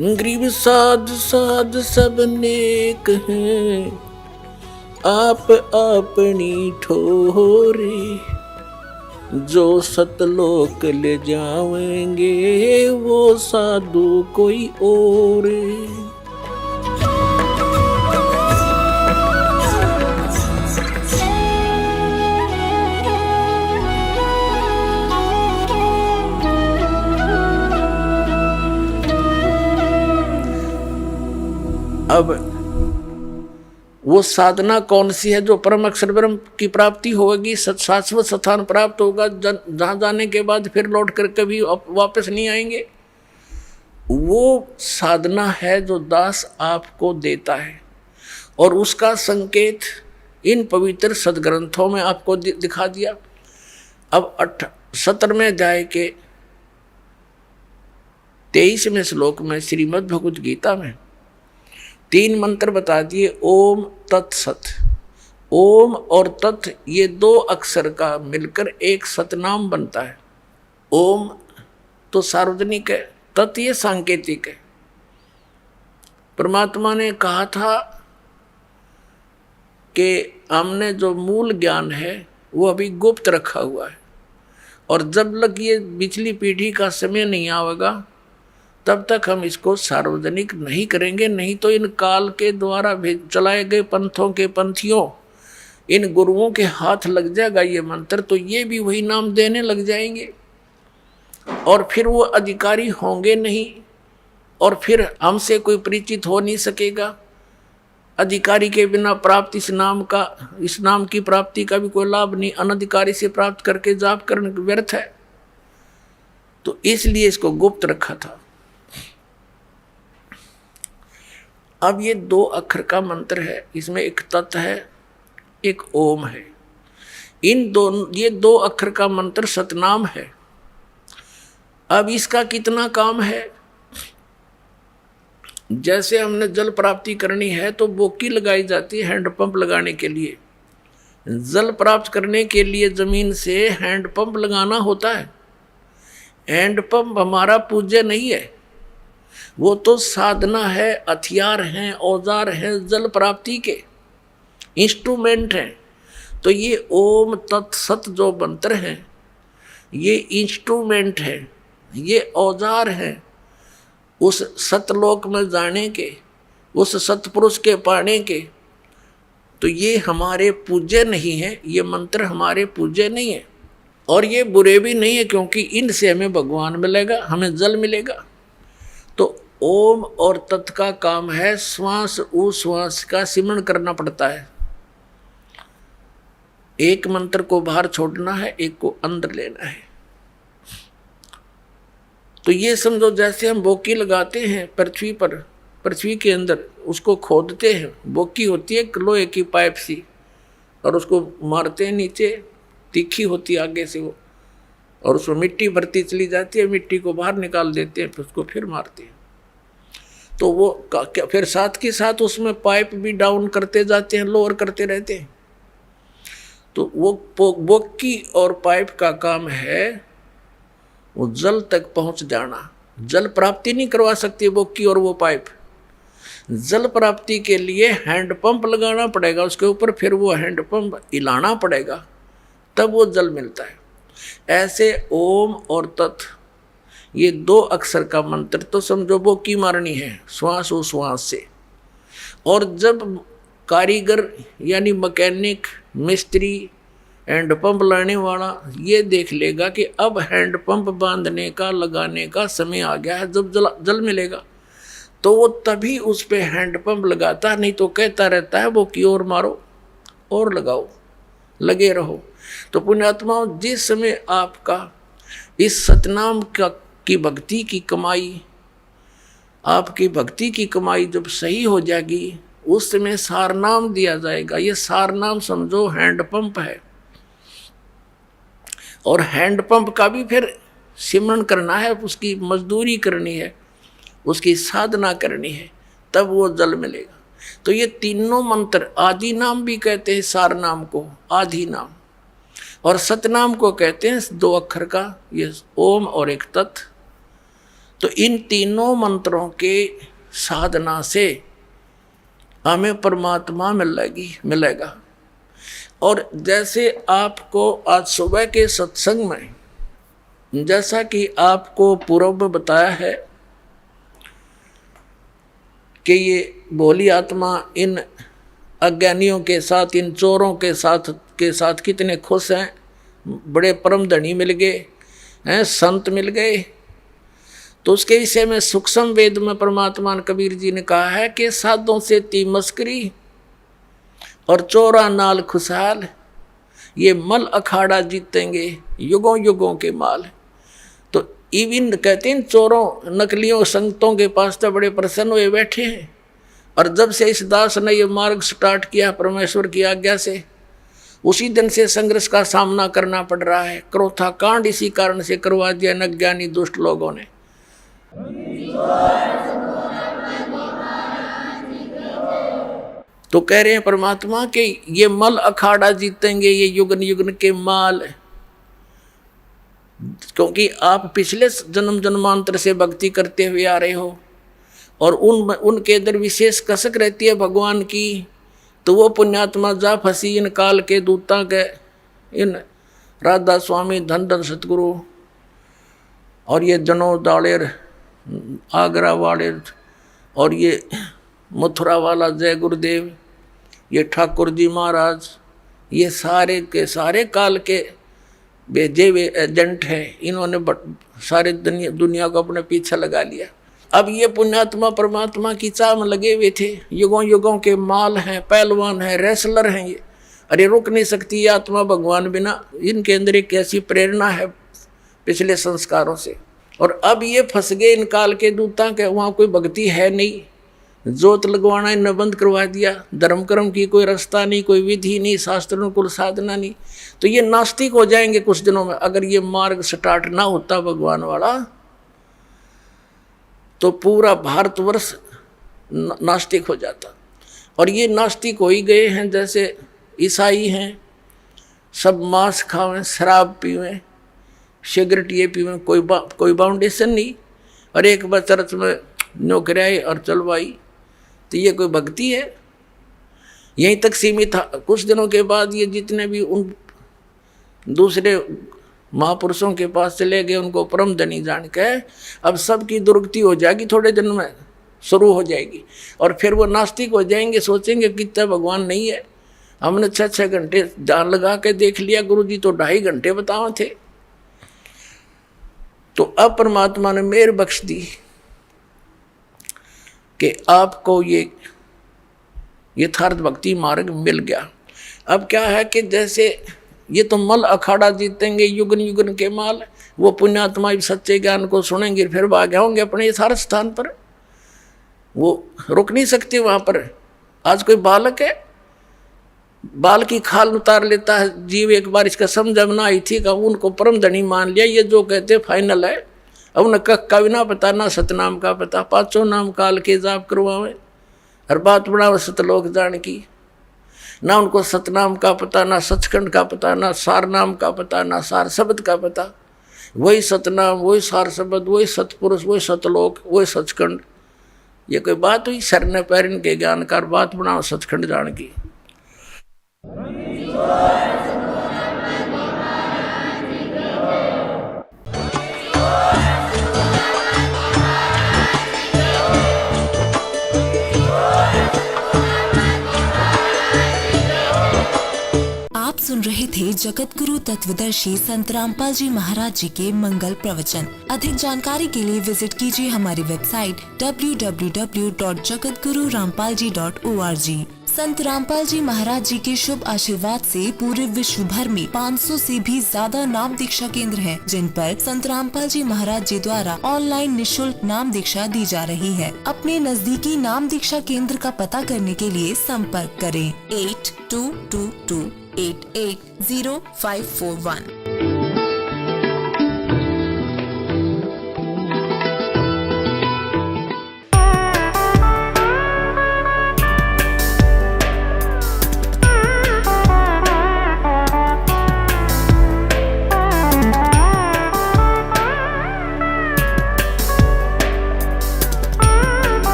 Grieve साध साध सब नेक हैं, आप अपनी ठोरे। जो सतलोक ले जाएंगे वो साधु कोई और। अब वो साधना कौन सी है जो परम अक्षर ब्रह्म की प्राप्ति होगी, शाश्वत स्थान प्राप्त होगा, जहां जाने के बाद फिर लौट कर कभी वापस नहीं आएंगे। वो साधना है जो दास आपको देता है, और उसका संकेत इन पवित्र सदग्रंथों में आपको दिखा दिया। अब 17वें अध्याय के 23वें श्लोक में श्रीमद् भगवद गीता में 3 मंत्र बता दिए। ओम तत्सत। ओम और तत् ये 2 अक्षर का मिलकर एक सतनाम बनता है। ओम तो सार्वजनिक है, तत् ये सांकेतिक है। परमात्मा ने कहा था कि हमने जो मूल ज्ञान है वो अभी गुप्त रखा हुआ है, और जब लग ये पिछली पीढ़ी का समय नहीं आएगा तब तक हम इसको सार्वजनिक नहीं करेंगे। नहीं तो इन काल के द्वारा चलाए गए पंथों के पंथियों, इन गुरुओं के हाथ लग जाएगा ये मंत्र, तो ये भी वही नाम देने लग जाएंगे, और फिर वो अधिकारी होंगे नहीं, और फिर हमसे कोई परिचित हो नहीं सकेगा। अधिकारी के बिना प्राप्त इस नाम की प्राप्ति का भी कोई लाभ नहीं। अनधिकारी से प्राप्त करके जाप करने व्यर्थ है। तो इसलिए इसको गुप्त रखा था। अब ये 2 अक्षर का मंत्र है, इसमें एक तत् है, एक ओम है। ये 2 अक्षर का मंत्र सतनाम है। अब इसका कितना काम है? जैसे हमने जल प्राप्ति करनी है तो बोकी लगाई जाती है हैंडपंप लगाने के लिए। जल प्राप्त करने के लिए जमीन से हैंडपंप लगाना होता है। हैंडपंप हमारा पूज्य नहीं है, वो तो साधना है, हथियार हैं, औजार हैं, जल प्राप्ति के इंस्ट्रूमेंट हैं। तो ये ओम तत्सत जो मंत्र हैं ये इंस्ट्रूमेंट है, ये औजार हैं उस सतलोक में जाने के, उस सतपुरुष के पाने के। तो ये हमारे पूज्य नहीं है, ये मंत्र हमारे पूज्य नहीं है, और ये बुरे भी नहीं है, क्योंकि इनसे हमें भगवान मिलेगा, हमें जल मिलेगा। तो ओम और तत् का काम है श्वास उश्वास का सिमरण करना पड़ता है। एक मंत्र को बाहर छोड़ना है, एक को अंदर लेना है। तो ये समझो जैसे हम बोकी लगाते हैं पृथ्वी पर, पृथ्वी के अंदर उसको खोदते हैं। बोकी होती है लोहे की पाइप सी, और उसको मारते हैं नीचे, तीखी होती है आगे से वो, और उसमें मिट्टी भरती चली जाती है, मिट्टी को बाहर निकाल देते हैं, फिर उसको फिर मारते हैं। तो वो फिर साथ के साथ उसमें पाइप भी डाउन करते जाते हैं, लोअर करते रहते हैं। तो वो बोकी और पाइप का काम है वो जल तक पहुंच जाना। जल प्राप्ति नहीं करवा सकती बोकी और वो पाइप। जल प्राप्ति के लिए हैंडपंप लगाना पड़ेगा उसके ऊपर, फिर वो हैंडपंप हिलाना पड़ेगा, तब वो जल मिलता है। ऐसे ओम और तत् ये 2 अक्षर का मंत्र तो समझो बोकी मारनी है श्वास उश्वास से। और जब कारीगर यानी मैकेनिक, मिस्त्री, हैंडपंप लाने वाला ये देख लेगा कि अब हैंडपंप बांधने का, लगाने का समय आ गया है, जब जल मिलेगा, तो वो तभी उस पे हैंडपंप लगाता, नहीं तो कहता रहता है वो की ओर मारो और लगाओ, लगे रहो। तो पुण्यात्माओं, जिस समय आपका इस सतनाम की भक्ति की कमाई, आपकी भक्ति की कमाई जब सही हो जाएगी, उस समय सारनाम दिया जाएगा। ये सारनाम समझो हैंडपंप है, और हैंडपंप का भी फिर सिमरण करना है, उसकी मजदूरी करनी है, उसकी साधना करनी है, तब वो जल मिलेगा। तो ये तीनों मंत्र, आदि नाम भी कहते हैं सारनाम को, आदि नाम, और सतनाम को कहते हैं 2 अक्षर का ये ओम और एक तत्। तो इन तीनों मंत्रों के साधना से हमें परमात्मा मिलेगा। और जैसे आपको आज सुबह के सत्संग में, जैसा कि आपको पूर्व में बताया है कि ये भोली आत्मा इन अज्ञानियों के साथ, इन चोरों के साथ कितने खुश हैं, बड़े परम धनी मिल गए हैं, संत मिल गए। तो उसके विषय में सूक्ष्म वेद में परमात्मा कबीर जी ने कहा है कि साधों से ती मस्करी और चोरा नाल खुशहाल, ये मल अखाड़ा जीतेंगे युगों युगों के माल। तो इविन कहते हैं चोरों नकलियों संतों के पास तो बड़े प्रसन्न हुए बैठे हैं। और जब से इस दास ने ये मार्ग स्टार्ट किया परमेश्वर की आज्ञा से, उसी दिन से संघर्ष का सामना करना पड़ रहा है। क्रोथा कांड इसी कारण से करवा दिया अज्ञानी दुष्ट लोगों ने। तो कह रहे हैं परमात्मा के ये मल अखाड़ा जीतेंगे, ये युगन युगन के माल। क्योंकि आप पिछले जन्म जन्मांतर से भक्ति करते हुए आ रहे हो और उनके अंदर विशेष कसक रहती है भगवान की। तो वो पुण्यात्मा जा फंसी इन काल के दूता के, इन राधा स्वामी धन धन सतगुरु और ये जनोद दाड़ेर आगरा वाले और ये मथुरा वाला जय गुरुदेव, ये ठाकुर जी महाराज, ये सारे के सारे काल के भेजे हुए एजेंट हैं। इन्होंने सारे दुनिया को अपने पीछे लगा लिया। अब ये पुण्यात्मा परमात्मा की चाह में लगे हुए थे, युगों युगों के माल हैं, पहलवान हैं, रेसलर हैं ये। अरे रुक नहीं सकती ये आत्मा भगवान बिना। इनके अंदर एक ऐसी प्रेरणा है पिछले संस्कारों से। और अब ये फंस गए इन काल के दूता के, वहाँ कोई भक्ति है नहीं, जोत लगवाना इन्हें बंद करवा दिया, धर्म कर्म की कोई रास्ता नहीं, कोई विधि नहीं, शास्त्रों को साधना नहीं। तो ये नास्तिक हो जाएंगे कुछ दिनों में। अगर ये मार्ग स्टार्ट ना होता भगवान वाला तो पूरा भारतवर्ष नास्तिक हो जाता। और ये नास्तिक हो ही गए हैं। जैसे ईसाई हैं, सब मांस खावें, शराब पीवें, सिगरेट ये पीवें, कोई बाउंडेशन नहीं। और एक बार चर्च में नौकरी आई और चलवाई, तो ये कोई भक्ति है? यहीं तक सीमित था। कुछ दिनों के बाद ये जितने भी उन दूसरे महापुरुषों के पास चले गए, उनको परम धनी जान के अब सबकी दुर्गति हो जाएगी, थोड़े दिन में शुरू हो जाएगी। और फिर वो नास्तिक हो जाएंगे, सोचेंगे कितना भगवान नहीं है। हमने 6-6 घंटे ध्यान लगा के देख लिया, गुरुजी तो 2.5 घंटे बताए थे। तो अब परमात्मा ने मेहर बख्श दी कि आपको ये यथार्थ भक्ति मार्ग मिल गया। अब क्या है कि जैसे ये तो मल अखाड़ा जीतेंगे युगन युगन के माल, वो पुण्यात्मा सच्चे ज्ञान को सुनेंगे फिर भाग होंगे अपने यथार्थ स्थान पर। वो रुक नहीं सकते वहाँ पर। आज कोई बालक है, बाल की खाल उतार लेता है जीव। एक बार इसका समझ में ना आई थी का उनको परम धनी मान लिया, ये जो कहते फाइनल है। अब उन्हें कख का भी ना पता, ना सतनाम का पता, 5 नाम काल के जाप करवावे, हर बात बढ़ावे सतलोक जान की। ना उनको सतनाम का पता, ना सचखंड का पता, ना सार नाम का पता, ना सार शब्द का पता। वही सतनाम, वही सार शब्द, वही सतपुरुष, वही सतलोक, वही सचखंड। ये कोई बात हुई? सरने पैरन के ज्ञानकार बात बनाओ सचखंड जान की। आप सुन रहे थे जगत गुरु तत्वदर्शी संत रामपाल जी महाराज जी के मंगल प्रवचन। अधिक जानकारी के लिए विजिट कीजिए हमारी वेबसाइट www.jagatgururampalji.org। संत रामपाल जी महाराज जी के शुभ आशीर्वाद से पूरे विश्व भर में 500 से भी ज्यादा नाम दीक्षा केंद्र हैं, जिन पर संत रामपाल जी महाराज जी द्वारा ऑनलाइन निशुल्क नाम दीक्षा दी जा रही है। अपने नजदीकी नाम दीक्षा केंद्र का पता करने के लिए संपर्क करें 8222880541।